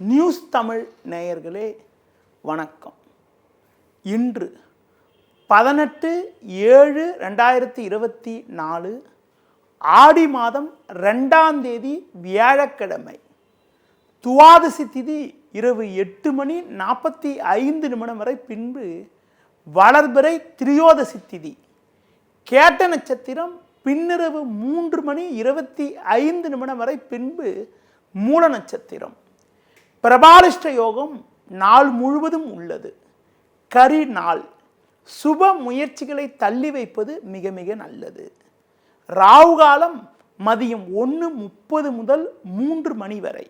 News Tamil நேயர்களே வணக்கம். இன்று 18/7/2024 ஆடி மாதம் 2ஆம் தேதி வியாழக்கிழமை. துவாதசி திதி இரவு 8:45 வரை, பின்பு வளர்பிறை திரியோதசி திதி. கேட்ட நட்சத்திரம் பின்னிரவு 3:25 வரை, பின்பு மூல நட்சத்திரம். பிரபாலிஷ்ட யோகம் நாள் முழுவதும் உள்ளது. கரி நாள். சுப முயற்சிகளை தள்ளி வைப்பது மிக மிக நல்லது. ராகு காலம் மதியம் 1:30 முதல் 3 மணி வரை.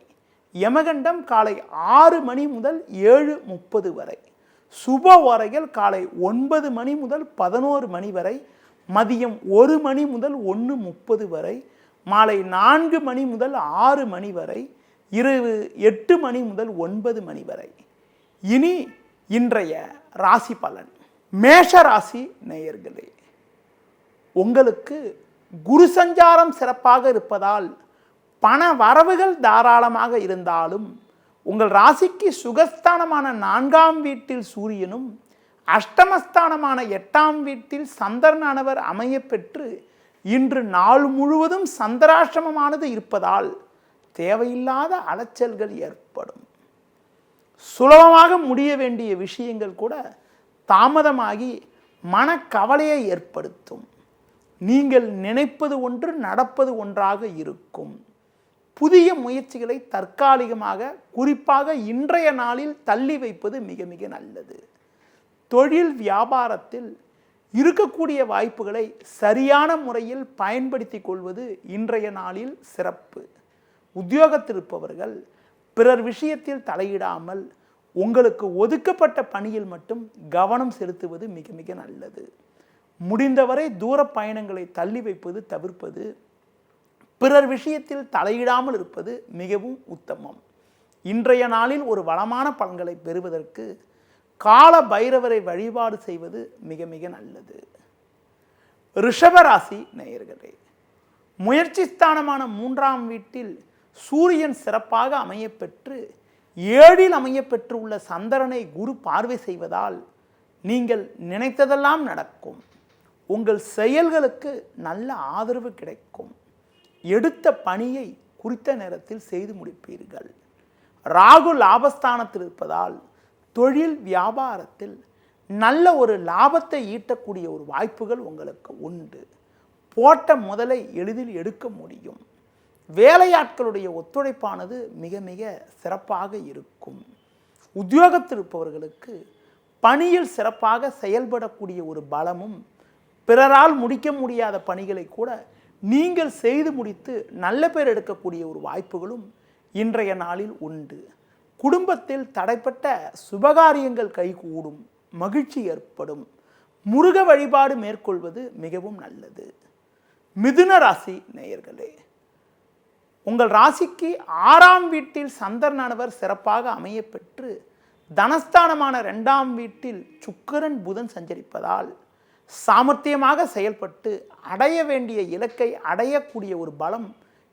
யமகண்டம் காலை 6 மணி முதல் 7:30 வரை. சுப ஓரைகள் காலை 9 மணி முதல் 11 மணி வரை, மதியம் 1 மணி முதல் 1:30 வரை, மாலை 4 மணி முதல் 6 மணி வரை, இரவு 8 மணி முதல் 9 மணி வரை. இனி இன்றைய ராசி பலன். மேஷ ராசி நேயர்களே, உங்களுக்கு குரு சஞ்சாரம் சிறப்பாக இருப்பதால் பண வரவுகள் தாராளமாக இருந்தாலும், உங்கள் ராசிக்கு சுகஸ்தானமான 4ஆம் வீட்டில் சூரியனும் அஷ்டமஸ்தானமான 8ஆம் வீட்டில் சந்திரனானவர் அமைய பெற்று இன்று நாள் முழுவதும் சந்திராஷ்டமமானது இருப்பதால் தேவையில்லாத அலைச்சல்கள் ஏற்படும். சுலபமாக முடிய வேண்டிய விஷயங்கள் கூட தாமதமாகி மனக்கவலையை ஏற்படுத்தும். நீங்கள் நினைப்பது ஒன்று, நடப்பது ஒன்றாக இருக்கும். புதிய முயற்சிகளை தற்காலிகமாக, குறிப்பாக இன்றைய நாளில் தள்ளி வைப்பது மிக மிக நல்லது. தொழில் வியாபாரத்தில் இருக்கக்கூடிய வாய்ப்புகளை சரியான முறையில் பயன்படுத்தி கொள்வது இன்றைய நாளில் சிறப்பு. உத்தியோகத்தில் இருப்பவர்கள் பிறர் விஷயத்தில் தலையிடாமல் உங்களுக்கு ஒதுக்கப்பட்ட பணியில் மட்டும் கவனம் செலுத்துவது மிக மிக நல்லது. முடிந்தவரை தூர பயணங்களை தள்ளி வைப்பது, தவிர்ப்பது, பிறர் விஷயத்தில் தலையிடாமல் இருப்பது மிகவும் உத்தமம். இன்றைய நாளில் ஒரு வளமான பலன்களை பெறுவதற்கு கால பைரவரை வழிபாடு செய்வது மிக மிக நல்லது. ரிஷபராசி நேயர்களே, முயற்சி ஸ்தானமான 3ஆம் வீட்டில் சூரியன் சிறப்பாக அமையப்பெற்று 7இல் அமையப்பெற்று உள்ள சந்திரனை குரு பார்வை செய்வதால் நீங்கள் நினைத்ததெல்லாம் நடக்கும். உங்கள் செயல்களுக்கு நல்ல ஆதரவு கிடைக்கும். எடுத்த பணியை குறித்த நேரத்தில் செய்து முடிப்பீர்கள். ராகு லாபஸ்தானத்தில் இருப்பதால் தொழில் வியாபாரத்தில் நல்ல ஒரு லாபத்தை ஈட்டக்கூடிய ஒரு வாய்ப்புகள் உங்களுக்கு உண்டு. போட்ட முதலை எளிதில் எடுக்க முடியும். வேலையாட்களுடைய ஒத்துழைப்பானது மிக மிக சிறப்பாக இருக்கும். உத்தியோகத்தில் இருப்பவர்களுக்கு பணியில் சிறப்பாக செயல்படக்கூடிய ஒரு பலமும், பிறரால் முடிக்க முடியாத பணிகளை கூட நீங்கள் செய்து முடித்து நல்ல பேர் எடுக்கக்கூடிய ஒரு வாய்ப்புகளும் இன்றைய நாளில் உண்டு. குடும்பத்தில் தடைப்பட்ட சுபகாரியங்கள் கைகூடும். மகிழ்ச்சி ஏற்படும். முருக வழிபாடு மேற்கொள்வது மிகவும் நல்லது. மிதுன ராசி நேயர்களே, உங்கள் ராசிக்கு 6ஆம் வீட்டில் சந்திரனானவர் சிறப்பாக அமைய பெற்று தனஸ்தானமான 2ஆம் வீட்டில் சுக்கிரன் புதன் சஞ்சரிப்பதால் சாமர்த்தியமாக செயல்பட்டு அடைய வேண்டிய இலக்கை அடையக்கூடிய ஒரு பலம்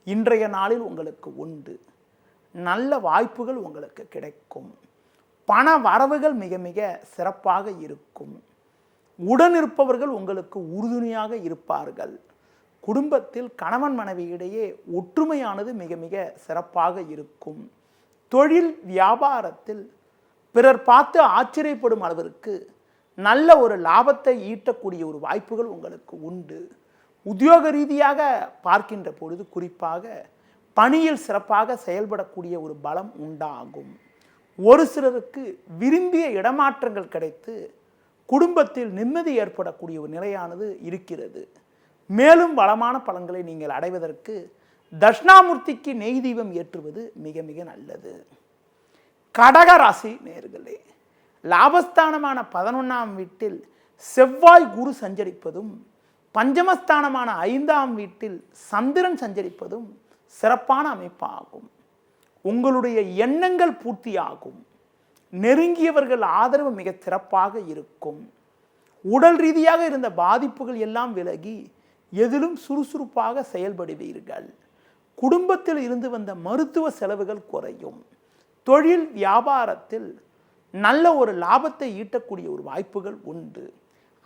இன்றைய நாளில் உங்களுக்கு உண்டு. நல்ல வாய்ப்புகள் உங்களுக்கு கிடைக்கும். பண வரவுகள் மிக மிக சிறப்பாக இருக்கும். உடனிருப்பவர்கள் உங்களுக்கு உறுதுணையாக இருப்பார்கள். குடும்பத்தில் கணவன் மனைவி இடையே ஒற்றுமையானது மிக மிக சிறப்பாக இருக்கும். தொழில் வியாபாரத்தில் பிறர் பார்த்து ஆச்சரியப்படும் அளவிற்கு நல்ல ஒரு லாபத்தை ஈட்டக்கூடிய ஒரு வாய்ப்புகள் உங்களுக்கு உண்டு. உத்தியோக ரீதியாக பார்க்கின்ற பொழுது குறிப்பாக பணியில் சிறப்பாக செயல்படக்கூடிய ஒரு பலம் உண்டாகும். ஒரு சிலருக்கு விரும்பிய இடமாற்றங்கள் கிடைத்து குடும்பத்தில் நிம்மதி ஏற்படக்கூடிய ஒரு நிலையானது இருக்கிறது. மேலும் வளமான பலன்களை நீங்கள் அடைவதற்கு தட்சிணாமூர்த்திக்கு நெய் தீபம் ஏற்றுவது மிக மிக நல்லது. கடக ராசி நேயர்களே, லாபஸ்தானமான 11ஆம் வீட்டில் செவ்வாய் குரு சஞ்சரிப்பதும், பஞ்சமஸ்தானமான 5ஆம் வீட்டில் சந்திரன் சஞ்சரிப்பதும் சிறப்பான அமைப்பாகும். உங்களுடைய எண்ணங்கள் பூர்த்தியாகும். நெருங்கியவர்கள் ஆதரவு மிக சிறப்பாக இருக்கும். உடல் ரீதியாக இருந்த பாதிப்புகள் எல்லாம் விலகி எதிலும் சுறுசுறுப்பாக செயல்படுவீர்கள். குடும்பத்தில் இருந்து வந்த மருத்துவ செலவுகள் குறையும். தொழில் வியாபாரத்தில் நல்ல ஒரு லாபத்தை ஈட்டக்கூடிய ஒரு வாய்ப்புகள் உண்டு.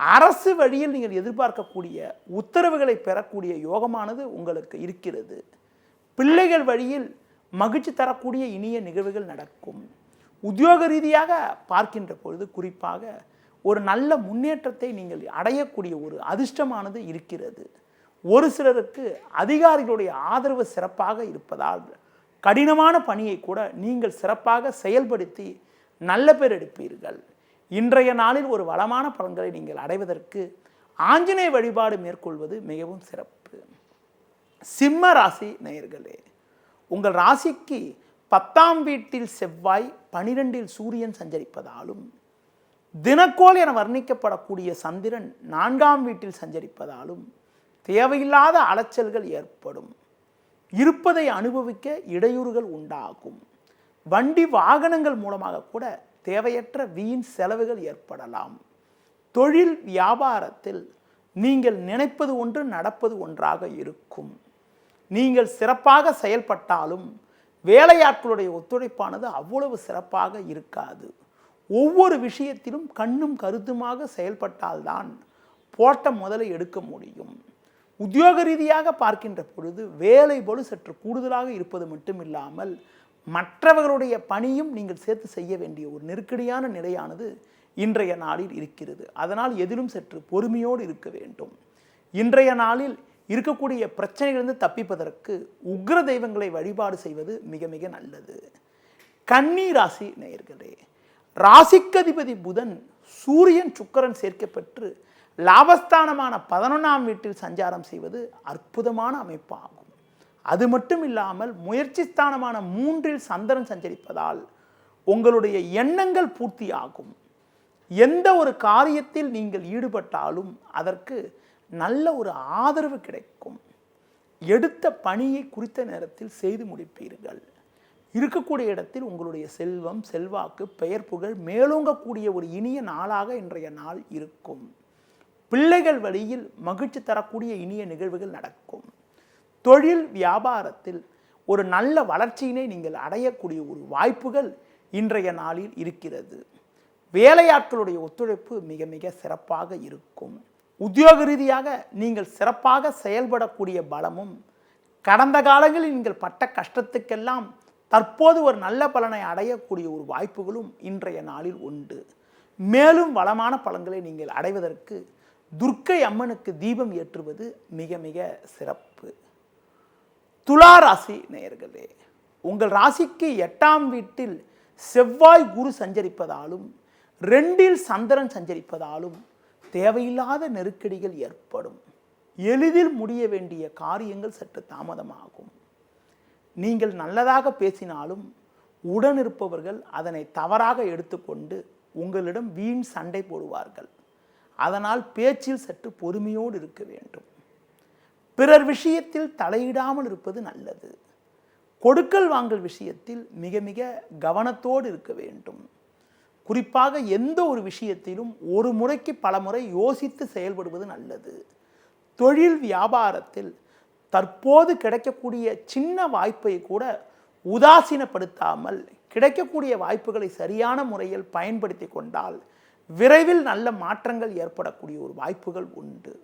அரசு வழியில் நீங்கள் எதிர்பார்க்கக்கூடிய உத்தரவுகளை பெறக்கூடிய யோகமானது உங்களுக்கு இருக்கிறது. பிள்ளைகள் வழியில் மகிழ்ச்சி தரக்கூடிய இனிய நிகழ்வுகள் நடக்கும். உத்தியோக ரீதியாக பார்க்கின்ற பொழுது குறிப்பாக ஒரு நல்ல முன்னேற்றத்தை நீங்கள் அடையக்கூடிய ஒரு அதிர்ஷ்டமானது இருக்கிறது. ஒரு சிலருக்கு அதிகாரிகளுடைய ஆதரவு சிறப்பாக இருப்பதால் கடினமான பணியை கூட நீங்கள் சிறப்பாக செயல்படுத்தி நல்ல பேர் எடுப்பீர்கள். இன்றைய நாளில் ஒரு வளமான பலன்களை நீங்கள் அடைவதற்கு ஆஞ்சநேய வழிபாடு மேற்கொள்வது மிகவும் சிறப்பு. சிம்ம ராசி நேயர்களே, உங்கள் ராசிக்கு 10ஆம் வீட்டில் செவ்வாய், 12இல் சூரியன் சஞ்சரிப்பதாலும் தினக்கோள் என வர்ணிக்கப்படக்கூடிய சந்திரன் 4ஆம் வீட்டில் சஞ்சரிப்பதாலும் தேவையில்லாத அலைச்சல்கள் ஏற்படும். இருப்பதை அனுபவிக்க இடையூறுகள் உண்டாகும். வண்டி வாகனங்கள் மூலமாக கூட தேவையற்ற வீண் செலவுகள் ஏற்படலாம். தொழில் வியாபாரத்தில் நீங்கள் நினைப்பது ஒன்று நடப்பது ஒன்றாக இருக்கும். நீங்கள் சிறப்பாக செயல்பட்டாலும் வேலையாட்களுடைய ஒத்துழைப்பானது அவ்வளவு சிறப்பாக இருக்காது. ஒவ்வொரு விஷயத்திலும் கண்ணும் கருத்துமாக செயல்பட்டால்தான் போட்ட முதலை எடுக்க முடியும். உத்தியோக ரீதியாக பார்க்கின்ற பொழுது வேலை பளு சற்று கூடுதலாக இருப்பது மட்டுமில்லாமல் மற்றவர்களுடைய பணியும் நீங்கள் சேர்த்து செய்ய வேண்டிய ஒரு நெருக்கடியான நிலையானது இன்றைய நாளில் இருக்கிறது. அதனால் எதிலும் சற்று பொறுமையோடு இருக்க வேண்டும். இன்றைய நாளில் இருக்கக்கூடிய பிரச்சனைகளிலிருந்து தப்பிப்பதற்கு உக்ர தெய்வங்களை வழிபாடு செய்வது மிக மிக நல்லது. கன்னி ராசி நேயர்களே, ராசிக்கதிபதி புதன் சூரியன் சுக்கிரன் சேர்க்கப்பெற்று லாபஸ்தானமான 11ஆம் வீட்டில் சஞ்சாரம் செய்வது அற்புதமான அமைப்பாகும். அது மட்டும் இல்லாமல் முயற்சி ஸ்தானமான 3இல் சந்திரன் சஞ்சரிப்பதால் உங்களுடைய எண்ணங்கள் பூர்த்தியாகும். எந்த ஒரு காரியத்தில் நீங்கள் ஈடுபட்டாலும் அதற்கு நல்ல ஒரு ஆதரவு கிடைக்கும். எடுத்த பணியை குறித்த நேரத்தில் செய்து முடிப்பீர்கள். இருக்கக்கூடிய இடத்தில் உங்களுடைய செல்வம், செல்வாக்கு, பெயர் புகழ் மேலோங்கக்கூடிய ஒரு இனிய நாளாக இன்றைய நாள் இருக்கும். பிள்ளைகள் வழியில் மகிழ்ச்சி தரக்கூடிய இனிய நிகழ்வுகள் நடக்கும். தொழில் வியாபாரத்தில் ஒரு நல்ல வளர்ச்சியினை நீங்கள் அடையக்கூடிய ஒரு வாய்ப்புகள் இன்றைய நாளில் இருக்கிறது. வேலையாட்களுடைய ஒத்துழைப்பு மிக மிக சிறப்பாக இருக்கும். உத்தியோக ரீதியாக நீங்கள் சிறப்பாக செயல்படக்கூடிய பலமும் கடந்த காலங்களில் நீங்கள் பட்ட கஷ்டத்துக்கெல்லாம் தற்போது ஒரு நல்ல பலனை அடையக்கூடிய ஒரு வாய்ப்புகளும் இன்றைய நாளில் உண்டு. மேலும் வளமான பலன்களை நீங்கள் அடைவதற்கு துர்க்கை அம்மனுக்கு தீபம் ஏற்றுவது மிக மிக சிறப்பு. துலா ராசி நேயர்களே, உங்கள் ராசிக்கு 8ஆம் வீட்டில் செவ்வாய் குரு சஞ்சரிப்பதாலும் 2இல் சந்திரன் சஞ்சரிப்பதாலும் தேவையில்லாத நெருக்கடிகள் ஏற்படும். எளிதில் முடிய வேண்டிய காரியங்கள் சற்று தாமதமாகும். நீங்கள் நல்லதாக பேசினாலும் உடனிருப்பவர்கள் அதனை தவறாக எடுத்துக்கொண்டு உங்களிடம் வீண் சண்டை போடுவார்கள். அதனால் பேச்சில் சற்று பொறுமையோடு இருக்க வேண்டும். பிறர் விஷயத்தில் தலையிடாமல் இருப்பது நல்லது. கொடுக்கல் வாங்கல் விஷயத்தில் மிக மிக கவனத்தோடு இருக்க வேண்டும். குறிப்பாக எந்த ஒரு விஷயத்திலும் ஒரு முறைக்கு பல முறை யோசித்து செயல்படுவது நல்லது. தொழில் வியாபாரத்தில் தற்போது கிடைக்கக்கூடிய சின்ன வாய்ப்பை கூட உதாசீனப்படுத்தாமல் கிடைக்கக்கூடிய வாய்ப்புகளை சரியான முறையில் பயன்படுத்தி கொண்டால் விரைவில் நல்ல மாற்றங்கள் ஏற்படக்கூடிய ஒரு வாய்ப்புகள் உண்டு.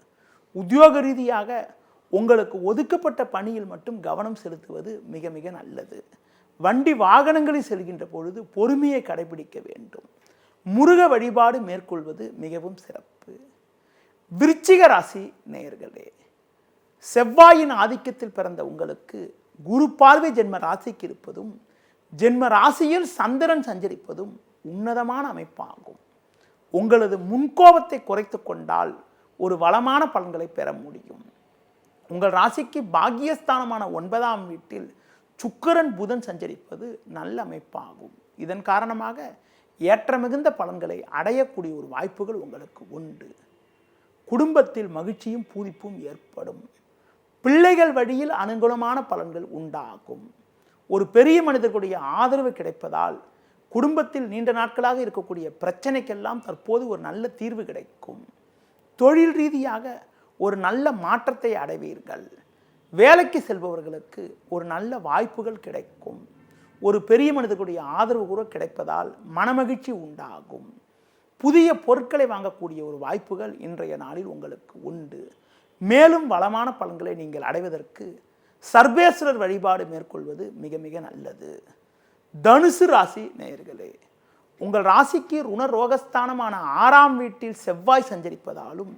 உத்தியோக ரீதியாக உங்களுக்கு ஒதுக்கப்பட்ட பணியில் மட்டும் கவனம் செலுத்துவது மிக மிக நல்லது. வண்டி வாகனங்களில் செல்கின்ற பொழுது பொறுமையை கடைபிடிக்க வேண்டும். முருக வழிபாடு மேற்கொள்வது மிகவும் சிறப்பு. விருச்சிக ராசி நேயர்களே, செவ்வாயின் ஆதிக்கத்தில் பிறந்த உங்களுக்கு குரு பார்வை ஜென்ம ராசிக்கு இருப்பதும் ஜென்ம ராசியில் சந்திரன் சஞ்சரிப்பதும் உன்னதமான அமைப்பாகும். உங்களது முன்கோபத்தை குறைத்து கொண்டால் ஒரு வளமான பலன்களை பெற முடியும். உங்கள் ராசிக்கு பாக்கியஸ்தானமான 9ஆம் வீட்டில் சுக்கிரன் புதன் சஞ்சரிப்பது நல்ல அமைப்பாகும். இதன் காரணமாக ஏற்ற மிகுந்த பலன்களை அடையக்கூடிய ஒரு வாய்ப்புகள் உங்களுக்கு உண்டு. குடும்பத்தில் மகிழ்ச்சியும் பூரிப்பும் ஏற்படும். பிள்ளைகள் வழியில் அனுகூலமான பலன்கள் உண்டாகும். ஒரு பெரிய மனிதர்களுடைய ஆதரவு கிடைப்பதால் குடும்பத்தில் நீண்ட நாட்களாக இருக்கக்கூடிய பிரச்சனைக்கெல்லாம் தற்போது ஒரு நல்ல தீர்வு கிடைக்கும். தொழில் ரீதியாக ஒரு நல்ல மாற்றத்தை அடைவீர்கள். வேலைக்கு செல்பவர்களுக்கு ஒரு நல்ல வாய்ப்புகள் கிடைக்கும். ஒரு பெரிய மனிதர்களுடைய ஆதரவு கூட கிடைப்பதால் மனமகிழ்ச்சி உண்டாகும். புதிய பொருட்களை வாங்கக்கூடிய ஒரு வாய்ப்புகள் இன்றைய நாளில் உங்களுக்கு உண்டு. மேலும் வளமான பலன்களை நீங்கள் அடைவதற்கு சர்வேஸ்வரர் வழிபாடு மேற்கொள்வது மிக மிக நல்லது. தனுசு ராசி நேயர்களே, உங்கள் ராசிக்கு ருணரோகஸ்தானமான 6ஆம் வீட்டில் செவ்வாய் சஞ்சரிப்பதாலும்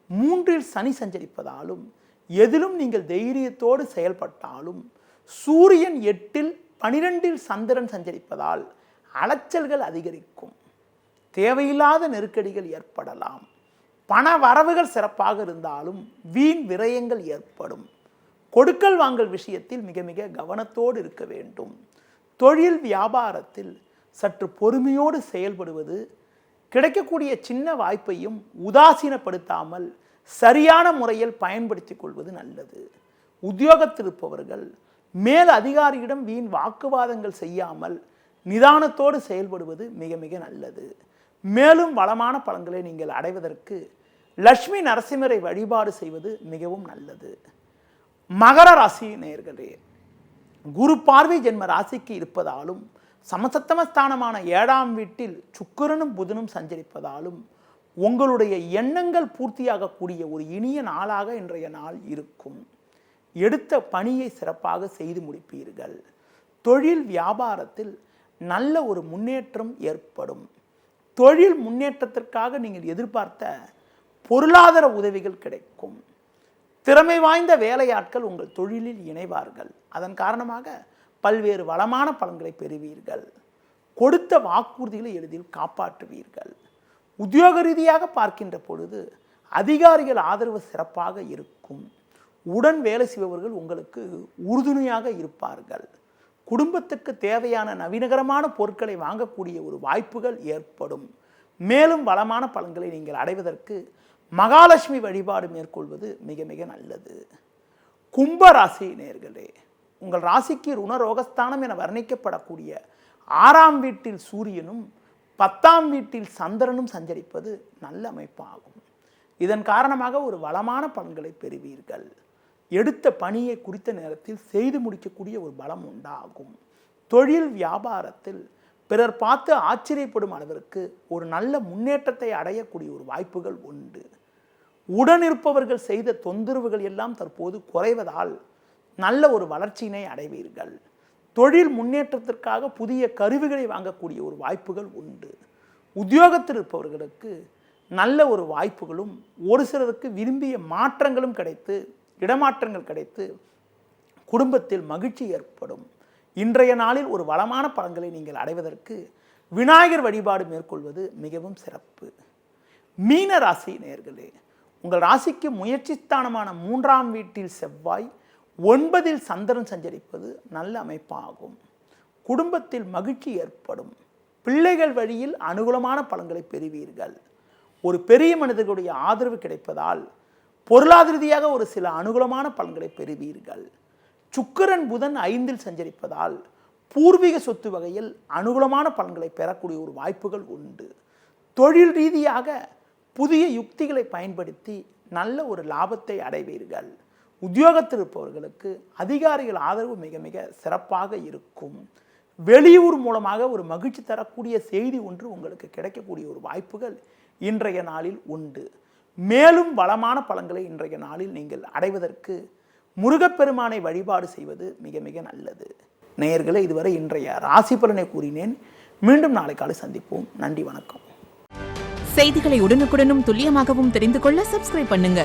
3இல் சனி சஞ்சரிப்பதாலும் எதிலும் நீங்கள் தைரியத்தோடு செயல்பட்டாலும் சூரியன் 8இல் 12இல் சந்திரன் சஞ்சரிப்பதால் அலைச்சல்கள் அதிகரிக்கும். தேவையில்லாத நெருக்கடிகள் ஏற்படலாம். பண வரவுகள் சிறப்பாக இருந்தாலும் வீண் விரயங்கள் ஏற்படும். கொடுக்கல் வாங்கல் விஷயத்தில் மிக மிக கவனத்தோடு இருக்க வேண்டும். தொழில் வியாபாரத்தில் சற்று பொறுமையோடு செயல்படுவது, கிடைக்கக்கூடிய சின்ன வாய்ப்பையும் உதாசீனப்படுத்தாமல் சரியான முறையில் பயன்படுத்திக் கொள்வது நல்லது. உத்தியோகத்தில் இருப்பவர்கள் மேல் அதிகாரியிடம் வீண் வாக்குவாதங்கள் செய்யாமல் நிதானத்தோடு செயல்படுவது மிக மிக நல்லது. மேலும் வளமான பலன்களை நீங்கள் அடைவதற்கு லட்சுமி நரசிம்மரை வழிபாடு செய்வது மிகவும் நல்லது. மகர ராசி நேயர்களே, குரு பார்வை ஜென்ம ராசிக்கு இருப்பதாலும் சமசப்தமஸ்தானமான 7ஆம் வீட்டில் சுக்கிரனும் புதனும் சஞ்சரிப்பதாலும் உங்களுடைய எண்ணங்கள் பூர்த்தியாகக்கூடிய ஒரு இனிய நாளாக இன்றைய நாள் இருக்கும். எடுத்த பணியை சிறப்பாக செய்து முடிப்பீர்கள். தொழில் வியாபாரத்தில் நல்ல ஒரு முன்னேற்றம் ஏற்படும். தொழில் முன்னேற்றத்திற்காக நீங்கள் எதிர்பார்த்த பொருளாதார உதவிகள் கிடைக்கும். திறமை வாய்ந்த வேலையாட்கள் உங்கள் தொழிலில் இணைவார்கள். அதன் காரணமாக பல்வேறு வளமான பலன்களை பெறுவீர்கள். கொடுத்த வாக்குறுதிகளை எளிதில் காப்பாற்றுவீர்கள். உத்தியோக ரீதியாக பார்க்கின்ற பொழுது அதிகாரிகள் ஆதரவு சிறப்பாக இருக்கும். உடன் வேலை செய்பவர்கள் உங்களுக்கு உறுதுணையாக இருப்பார்கள். குடும்பத்துக்கு தேவையான நவீனகரமான பொருட்களை வாங்கக்கூடிய ஒரு வாய்ப்புகள் ஏற்படும். மேலும் வளமான பலன்களை நீங்கள் அடைவதற்கு மகாலட்சுமி வழிபாடு மேற்கொள்வது மிக மிக நல்லது. கும்ப ராசி நேயர்களே, உங்கள் ராசிக்கு ருணரோகஸ்தானம் என வர்ணிக்கப்படக்கூடிய 6ஆம் வீட்டில் சூரியனும் 10ஆம் வீட்டில் சந்திரனும் சஞ்சரிப்பது நல்ல அமைப்பாகும். இதன் காரணமாக ஒரு வளமான பலன்களை பெறுவீர்கள். எடுத்த பணியை குறித்த நேரத்தில் செய்து முடிக்கக்கூடிய ஒரு பலம் உண்டாகும். தொழில் வியாபாரத்தில் பிறர் பார்த்து ஆச்சரியப்படும் அளவிற்கு ஒரு நல்ல முன்னேற்றத்தை அடையக்கூடிய ஒரு வாய்ப்புகள் உண்டு. உடனிருப்பவர்கள் செய்த தொந்தரவுகள் எல்லாம் தற்போது குறைவதால் நல்ல ஒரு வளர்ச்சியினை அடைவீர்கள். தொழில் முன்னேற்றத்திற்காக புதிய கருவிகளை வாங்கக்கூடிய ஒரு வாய்ப்புகள் உண்டு. உத்தியோகத்தில் இருப்பவர்களுக்கு நல்ல ஒரு வாய்ப்புகளும் ஒரு சிலருக்கு விரும்பிய மாற்றங்களும் கிடைத்து இடமாற்றங்கள் கிடைத்து குடும்பத்தில் மகிழ்ச்சி ஏற்படும். இன்றைய நாளில் ஒரு வளமான பலன்களை நீங்கள் அடைவதற்கு விநாயகர் வழிபாடு மேற்கொள்வது மிகவும் சிறப்பு. மீன ராசி நேயர்களே, உங்கள் ராசிக்கு முயற்சி ஸ்தானமான 3ஆம் வீட்டில் செவ்வாய் 9இல் சந்திரன் சஞ்சரிப்பது நல்ல அமைப்பாகும். குடும்பத்தில் மகிழ்ச்சி ஏற்படும். பிள்ளைகள் வழியில் அனுகூலமான பலன்களை பெறுவீர்கள். ஒரு பெரிய மனிதர்களுடைய ஆதரவு கிடைப்பதால் பொருளாதார ரீதியாக ஒரு சில அனுகூலமான பலன்களை பெறுவீர்கள். சுக்கிரன் புதன் 5இல் சஞ்சரிப்பதால் பூர்வீக சொத்து வகையில் அனுகூலமான பலன்களை பெறக்கூடிய ஒரு வாய்ப்புகள் உண்டு. தொழில் ரீதியாக புதிய யுக்திகளை பயன்படுத்தி நல்ல ஒரு லாபத்தை அடைவீர்கள். உத்தியோகத்தில் இருப்பவர்களுக்கு அதிகாரிகள் ஆதரவு மிக மிக சிறப்பாக இருக்கும். வெளியூர் மூலமாக ஒரு மகிழ்ச்சி தரக்கூடிய செய்தி ஒன்று உங்களுக்கு கிடைக்கக்கூடிய ஒரு வாய்ப்புகள் இன்றைய நாளில் உண்டு. மேலும் வளமான பலன்களை இன்றைய நாளில் நீங்கள் அடைவதற்கு முருகப்பெருமானை வழிபாடு செய்வது மிக மிக நல்லது. நேயர்களே, இதுவரை இன்றைய ராசி பலனை கூறினேன். மீண்டும் நாளை காலை சந்திப்போம். நன்றி, வணக்கம். செய்திகளை உடனுக்குடனும் துல்லியமாகவும் தெரிந்து கொள்ள சப்ஸ்கிரைப் பண்ணுங்க.